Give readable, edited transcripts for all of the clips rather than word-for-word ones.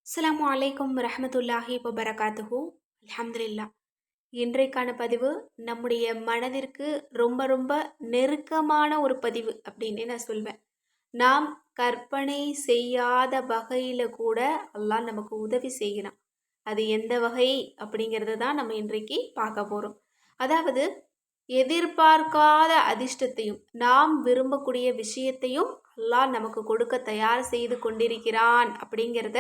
அஸ்ஸலாமு அலைக்கும் வரஹ்மத்துல்லாஹி வபரகாத்துஹு. அல்ஹம்துலில்லா. இன்றைக்கான பதிவு நம்முடைய மனதிற்கு ரொம்ப ரொம்ப நெருக்கமான ஒரு பதிவு அப்படின்னே நான் சொல்வேன். நாம் கற்பனை செய்யாத வகையில கூட அல்லாஹ் நமக்கு உதவி செய்கிறான். அது எந்த வகை அப்படிங்கிறத தான் நம்ம இன்றைக்கு பார்க்க போறோம். அதாவது எதிர்பார்க்காத அதிர்ஷ்டத்தையும் நாம் விரும்பக்கூடிய விஷயத்தையும் அல்லாஹ் நமக்கு கொடுக்க தயார் செய்து கொண்டிருக்கிறான் அப்படிங்கிறத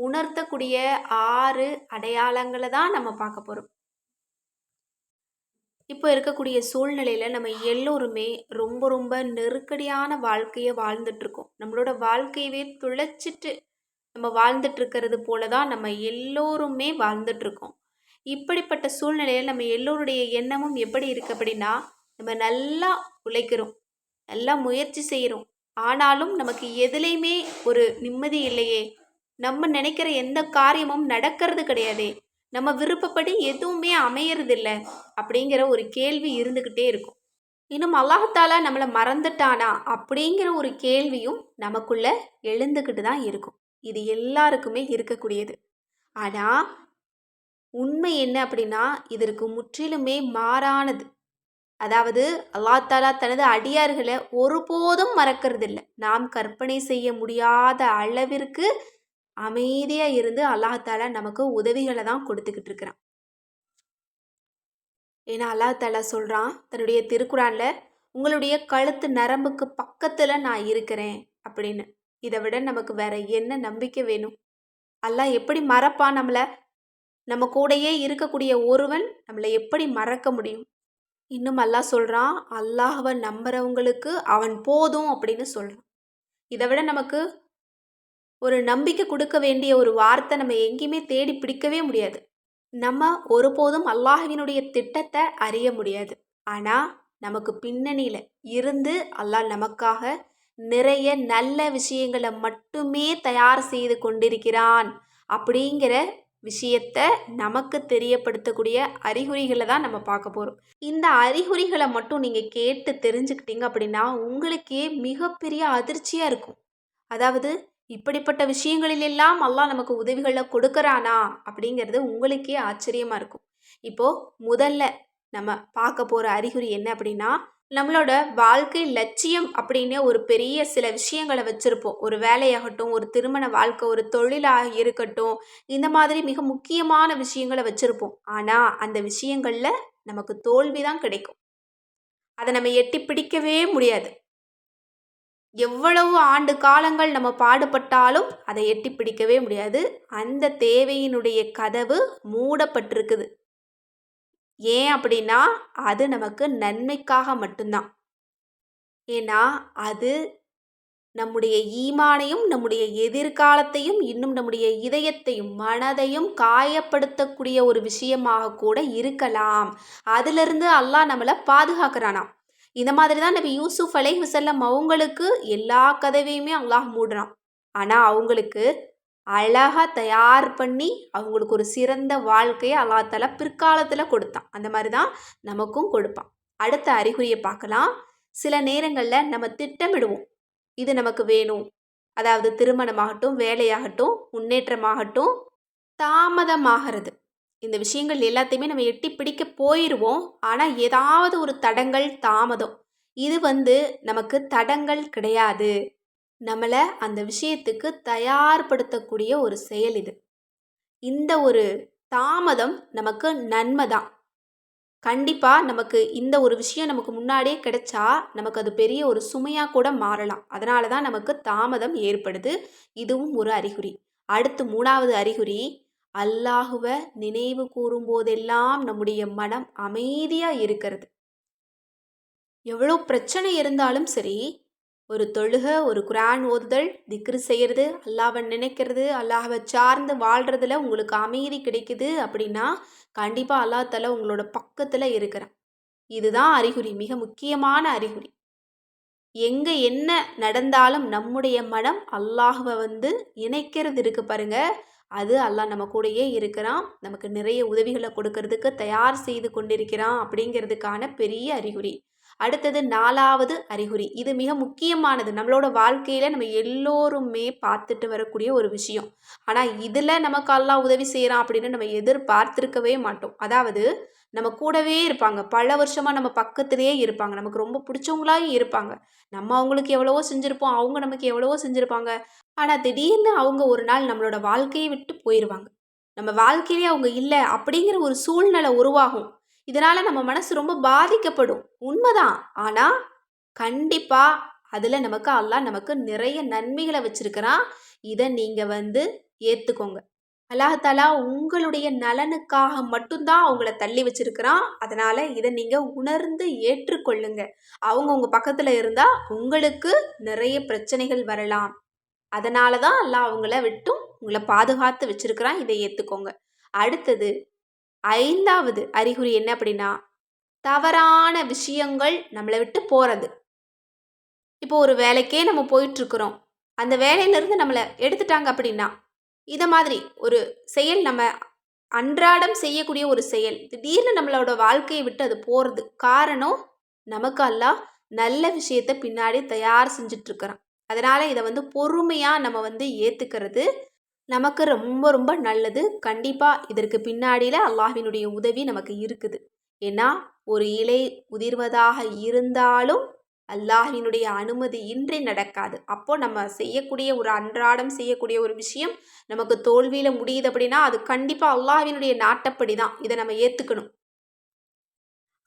உணர்த்தக்கூடிய 6 அடையாளங்களை தான் நம்ம பார்க்க போறோம். இப்போ இருக்கக்கூடிய சூழ்நிலையில நம்ம எல்லோருமே ரொம்ப ரொம்ப நெருக்கடியான வாழ்க்கையை வாழ்ந்துட்டு இருக்கோம். நம்மளோட வாழ்க்கையவே துளைச்சிட்டு நம்ம வாழ்ந்துட்டு இருக்கிறது போல தான் நம்ம எல்லோருமே வாழ்ந்துட்டு இருக்கோம். இப்படிப்பட்ட சூழ்நிலையில் நம்ம எல்லோருடைய எண்ணமும் எப்படி இருக்கு அப்படின்னா, நம்ம நல்லா உழைக்கிறோம், நல்லா முயற்சி செய்கிறோம், ஆனாலும் நமக்கு எதுலேயுமே ஒரு நிம்மதி இல்லையே, நம்ம நினைக்கிற எந்த காரியமும் நடக்கிறது கிடையாதே, நம்ம விருப்பப்படி எதுவுமே அமையறதில்ல அப்படிங்கிற ஒரு கேள்வி இருந்துக்கிட்டே இருக்கும். இன்னும் அல்லாஹாலா நம்மளை மறந்துட்டானா அப்படிங்கிற ஒரு கேள்வியும் நமக்குள்ள எழுந்துக்கிட்டு தான் இருக்கும். இது எல்லாருக்குமே இருக்கக்கூடியது. ஆனால் உண்மை என்ன அப்படின்னா, இதற்கு முற்றிலுமே மாறானது. அதாவது அல்லாஹ் தாலா தனது அடியார்களை ஒருபோதும் மறக்கறதில்ல. நாம் கற்பனை செய்ய முடியாத அளவிற்கு அமைதியா இருந்து அல்லாஹ் தாலா நமக்கு உதவிகளை தான் கொடுத்துக்கிட்டு இருக்கிறான். ஏன்னா அல்லாஹ் தாலா சொல்றான் தன்னுடைய திருக்குறான்ல, உங்களுடைய கழுத்து நரம்புக்கு பக்கத்துல நான் இருக்கிறேன் அப்படின்னு. இதை விட நமக்கு வேற என்ன நம்பிக்கை வேணும்? அல்லாஹ் எப்படி மறப்பான் நம்மளை? நம்ம கூடயே இருக்கக்கூடிய ஒருவன் நம்மளை எப்படி மறக்க முடியும்? இன்னும் அல்லாஹ் சொல்றான், அல்லாஹ்வை நம்புறவங்களுக்கு அவன் போதும் அப்படின்னு சொல்றான். இதை விட நமக்கு ஒரு நம்பிக்கை கொடுக்க வேண்டிய ஒரு வார்த்தை நம்ம எங்கேயுமே தேடி பிடிக்கவே முடியாது. நம்ம ஒருபோதும் அல்லாஹ்வினுடைய திட்டத்தை அறிய முடியாது. ஆனால் நமக்கு பின்னணியில் இருந்து அல்லாஹ் நமக்காக நிறைய நல்ல விஷயங்களை மட்டுமே தயார் செய்து கொண்டிருக்கிறான் அப்படிங்கிற விஷயத்த நமக்கு தெரியப்படுத்தக்கூடிய அறிகுறிகளை தான் நம்ம பார்க்க போகிறோம். இந்த அறிகுறிகளை மட்டும் நீங்கள் கேட்டு தெரிஞ்சுக்கிட்டீங்க அப்படின்னா உங்களுக்கே மிகப்பெரிய அதிர்ச்சியாக இருக்கும். அதாவது இப்படிப்பட்ட விஷயங்களிலெல்லாம் அல்லாஹ் நமக்கு உதவிகளை கொடுக்கறானா அப்படிங்கிறது உங்களுக்கே ஆச்சரியமாக இருக்கும். இப்போது முதல்ல நம்ம பார்க்க போகிற அறிகுறி என்ன அப்படின்னா, நம்மளோட வாழ்க்கை லட்சியம் அப்படின்னு ஒரு பெரிய சில விஷயங்களை வச்சுருப்போம். ஒரு வேலையாகட்டும், ஒரு திருமண வாழ்க்கை, ஒரு தொழிலாக இருக்கட்டும், இந்த மாதிரி மிக முக்கியமான விஷயங்களை வச்சுருப்போம். ஆனால் அந்த விஷயங்களில் நமக்கு தோல்வி தான் கிடைக்கும். அதை நம்ம எட்டி பிடிக்கவே முடியாது. எவ்வளவு ஆண்டு காலங்கள் நம்ம பாடுபட்டாலும் அதை எட்டி பிடிக்கவே முடியாது. அந்த தேவையினுடைய கதவு மூடப்பட்டிருக்குது. ஏன் அப்படின்னா அது நமக்கு நன்மைக்காக மட்டும்தான். ஏன்னா அது நம்முடைய ஈமானையும் நம்முடைய எதிர்காலத்தையும் இன்னும் நம்முடைய இதயத்தையும் மனதையும் காயப்படுத்தக்கூடிய ஒரு விஷயமாக கூட இருக்கலாம். அதிலிருந்து அல்லாஹ் நம்மளை பாதுகாக்கிறானாம். இந்த மாதிரி தான் நபி யூசுப் அலைஹிஸ்ஸலாம் அவங்களுக்கு எல்லா கதவையுமே அல்லாஹ் மூடுறான். ஆனால் அவங்களுக்கு அழகாக தயார் பண்ணி அவங்களுக்கு ஒரு சிறந்த வாழ்க்கையை அல்லாஹ் தஆலா பிற்காலத்தில் கொடுத்தான். அந்த மாதிரி தான் நமக்கும் கொடுப்பான். அடுத்த அறிகுறியை பார்க்கலாம். சில நேரங்களில் நம்ம திட்டமிடுவோம், இது நமக்கு வேணும். அதாவது திருமணமாகட்டும், வேலையாகட்டும், முன்னேற்றமாகட்டும், தாமதமாகிறது. இந்த விஷயங்கள் எல்லாத்தையுமே நம்ம எட்டி பிடிக்க போயிடுவோம். ஆனால் ஏதாவது ஒரு தடங்கள், தாமதம், இது நமக்கு தடங்கள் கிடையாது. நம்மளை அந்த விஷயத்துக்கு தயார்படுத்தக்கூடிய ஒரு செயல் இது. இந்த ஒரு தாமதம் நமக்கு நன்மை தான். கண்டிப்பாக நமக்கு இந்த ஒரு விஷயம் நமக்கு முன்னாடியே கிடைச்சா நமக்கு அது பெரிய ஒரு சுமையாக கூட மாறலாம். அதனால தான் நமக்கு தாமதம் ஏற்படுது. இதுவும் ஒரு அறிகுறி. அடுத்து 3வது அறிகுறி, அல்லாஹுவை நினைவு கூறும் போதெல்லாம் நம்முடைய மனம் அமைதியாக இருக்கிறது. எவ்வளோ பிரச்சனை இருந்தாலும் சரி, ஒரு தொழுகை, ஒரு குர்ஆன் ஓதுதல், திக்ரு செய்கிறது, அல்லாஹ்வை நினைக்கிறது, அல்லாஹ்வை சார்ந்து வாழ்கிறதுல உங்களுக்கு அமைதி கிடைக்குது அப்படின்னா கண்டிப்பாக அல்லாஹ் தஆலா உங்களோட பக்கத்தில் இருக்கிறான். இதுதான் அறிகுறி, மிக முக்கியமான அறிகுறி. எங்கே என்ன நடந்தாலும் நம்முடைய மனம் அல்லாஹ்வை இணைக்கிறது இருக்கு பாருங்க, அது அல்லாஹ் நம்ம கூடயே இருக்கிறான், நமக்கு நிறைய உதவிகளை கொடுக்கறதுக்கு தயார் செய்து கொண்டிருக்கிறான் அப்படிங்கிறதுக்கான பெரிய அறிகுறி. அடுத்தது 4வது அறிகுறி. இது மிக முக்கியமானது. நம்மளோட வாழ்க்கையில நம்ம எல்லோருமே பார்த்துட்டு வரக்கூடிய ஒரு விஷயம். ஆனா இதுல நமக்கு அல்லாஹ் உதவி செய்றான் அப்படின்னு நம்ம எதிர்பார்த்திருக்கவே மாட்டோம். அதாவது நம்ம கூடவே இருப்பாங்க. பல வருஷமா நம்ம பக்கத்திலேயே இருப்பாங்க. நமக்கு ரொம்ப பிடிச்சவங்களாயும் இருப்பாங்க. நம்ம அவங்களுக்கு எவ்வளவோ செஞ்சிருப்போம். அவங்க நமக்கு எவ்வளவோ செஞ்சிருப்பாங்க. ஆனா திடீர்னு அவங்க ஒரு நாள் நம்மளோட வாழ்க்கைய விட்டு போயிருவாங்க. நம்ம வாழ்க்கையிலே அவங்க இல்ல அப்படிங்கிற ஒரு சூழ்நிலை உருவாகும். இதனால நம்ம மனசு ரொம்ப பாதிக்கப்படும். உண்மதான். ஆனா கண்டிப்பா அதுல நமக்கு அல்லாஹ் நமக்கு நிறைய நன்மைகள வச்சிருக்கிறான். இத நீங்க ஏத்துக்கோங்க. அல்லாஹ் தஆலா உங்களுடைய நலனுக்காக மட்டும் தான் அவங்கள தள்ளி வச்சிருக்கிறான். அதனால இத நீங்க உணர்ந்து ஏற்றுக்கொள்ளுங்க. அவங்க உங்க பக்கத்துல இருந்தா உங்களுக்கு நிறைய பிரச்சனைகள் வரலாம். அதனால தான் அல்லாஹ் அவங்கள விட்டும் உங்கள பாதுகாத்து வச்சிருக்கிறான். இதை ஏத்துக்கோங்க. அடுத்தது 5வது அறிகுறி என்ன அப்படின்னா, தவறான விஷயங்கள் நம்மள விட்டு போறது. இப்போ ஒரு வேலைக்கே நம்ம போயிட்டுருக்குறோம். அந்த வேலையிலேருந்து நம்மள எடுத்துட்டாங்க அப்படின்னா, இத மாதிரி ஒரு செயல் நம்ம அன்றாடம் செய்யக்கூடிய ஒரு செயல். திடீர்னு நம்மளோட வாழ்க்கைய விட்டு அது போறது. காரணம், நமக்கு அல்லாஹ் நல்ல விஷயத்த பின்னாடி தயார் செஞ்சுட்டுருக்கிறான். அதனால இத பொறுமையா நம்ம ஏத்துக்கிறது நமக்கு ரொம்ப ரொம்ப நல்லது. கண்டிப்பா இதற்கு பின்னாடில அல்லாஹ்வினுடைய உதவி நமக்கு இருக்குது. ஏன்னா, ஒரு இலை உதிர்வதாக இருந்தாலும் அல்லாஹ்வினுடைய அனுமதி இன்றி நடக்காது. அப்போ நம்ம செய்யக்கூடிய ஒரு அன்றாடம் செய்யக்கூடிய ஒரு விஷயம் நமக்கு தோல்வியில முடியுது அப்படின்னா, அது கண்டிப்பா அல்லாஹ்வினுடைய நாட்டப்படி தான். இத நம்ம ஏத்துக்கணும்.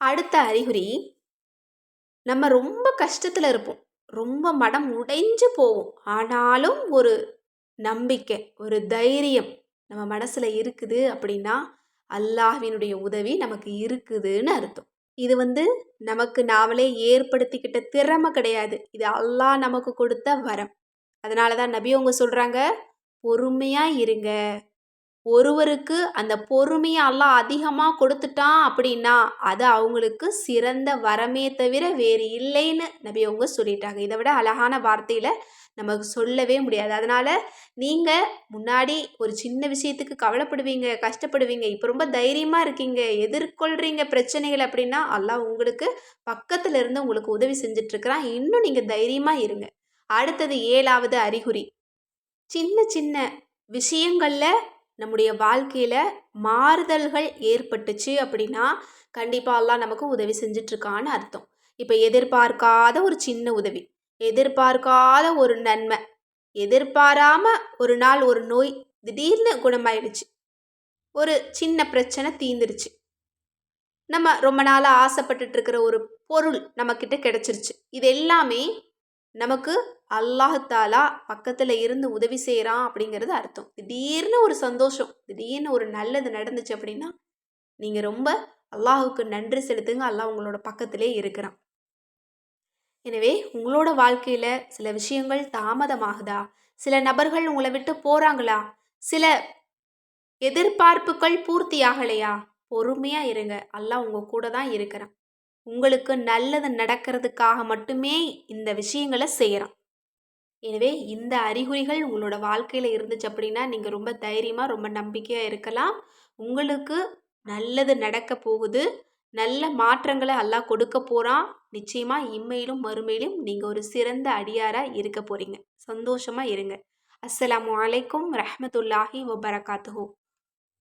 அடுத்த அறிகுறி, நம்ம ரொம்ப கஷ்டத்துல இருப்போம். ரொம்ப மனம் உடைஞ்சு போவோம். ஆனாலும் ஒரு நம்பிக்கை, ஒரு தைரியம் நம்ம மனசுல இருக்குது அப்படின்னா, அல்லாஹ்வினுடைய உதவி நமக்கு இருக்குதுன்னு அர்த்தம். இது நமக்கு நாமளே ஏற்படுத்திக்கிட்ட திறமை கிடையாது. இது அல்லாஹ் நமக்கு கொடுத்த வரம். அதனால தான் நபி அவங்க சொல்றாங்க, பொறுமையா இருங்க. ஒருவருக்கு அந்த பொறுமைய அல்லாஹ் அதிகமா கொடுத்துட்டான் அப்படின்னா, அது அவங்களுக்கு சிறந்த வரமே தவிர வேறு இல்லைன்னு நபி அவங்க சொல்லிட்டாங்க. இத விட அழகான வார்த்தையில நமக்கு சொல்லவே முடியாது. அதனால நீங்க முன்னாடி ஒரு சின்ன விஷயத்துக்கு கவலைப்படுவீங்க, கஷ்டப்படுவீங்க. இப்ப ரொம்ப தைரியமா இருக்கீங்க, எதிர்கொள்றீங்க பிரச்சனைகள் அப்படின்னா, அல்லாஹ் உங்களுக்கு பக்கத்துல இருந்து உங்களுக்கு உதவி செஞ்சுட்டு இருக்கிறான். இன்னும் நீங்க தைரியமா இருங்க. அடுத்தது 7வது அறிகுறி. சின்ன சின்ன விஷயங்கள்ல நம்முடைய வாழ்க்கையில மாறுதல்கள் ஏற்பட்டுச்சு அப்படின்னா, கண்டிப்பா அல்லாஹ் நமக்கு உதவி செஞ்சுட்ருக்கான்னு அர்த்தம். இப்ப எதிர்பார்க்காத ஒரு சின்ன உதவி, எதிர்பார்க்காத ஒரு நன்மை, எதிர்பாராம ஒரு நாள் ஒரு நோய் திடீர்னு குணமாயிடுச்சு. ஒரு சின்ன பிரச்சனை தீந்துருச்சு. நம்ம ரொம்ப நாளா ஆசைப்பட்டுட்டு இருக்கிற ஒரு பொருள் நம்மக்கிட்ட கிடைச்சிருச்சு. இது எல்லாமே நமக்கு அல்லாஹ் தாலா பக்கத்துல இருந்து உதவி செய்கிறான் அப்படிங்கிறது அர்த்தம். திடீர்னு ஒரு சந்தோஷம், திடீர்னு ஒரு நல்லது நடந்துச்சு அப்படின்னா, நீங்க ரொம்ப அல்லாஹ்வுக்கு நன்றி செலுத்துங்க. அல்லாஹ் உங்களோட பக்கத்திலே இருக்கிறான். எனவே உங்களோட வாழ்க்கையில சில விஷயங்கள் தாமதமாகுதா? சில நபர்கள் உங்கள விட்டு போறாங்களா? சில எதிர்பார்ப்புகள் பூர்த்தியாகலையா? பொறுமையா இருங்க. அல்லாஹ் உங்க கூட தான் இருக்கிறான். உங்களுக்கு நல்லது நடக்கிறதுக்காக மட்டுமே இந்த விஷயங்கள செய்றான். எனவே இந்த அறிகுறிகள் உங்களோட வாழ்க்கையில இருந்துச்சு அப்படின்னா, நீங்க ரொம்ப தைரியமா, ரொம்ப நம்பிக்கையா இருக்கலாம். உங்களுக்கு நல்லது நடக்க போகுது. நல்ல மாற்றங்கள அல்லாஹ் கொடுக்க போறான். நிச்சயமா இம்மையிலும், மறுமையிலும் நீங்க ஒரு சிறந்த அடியாரா இருக்க போறீங்க. சந்தோஷமா இருங்க. அஸ்ஸலாமு அலைக்கும் ரஹ்மத்துல்லாஹி வபரகாத்துஹு.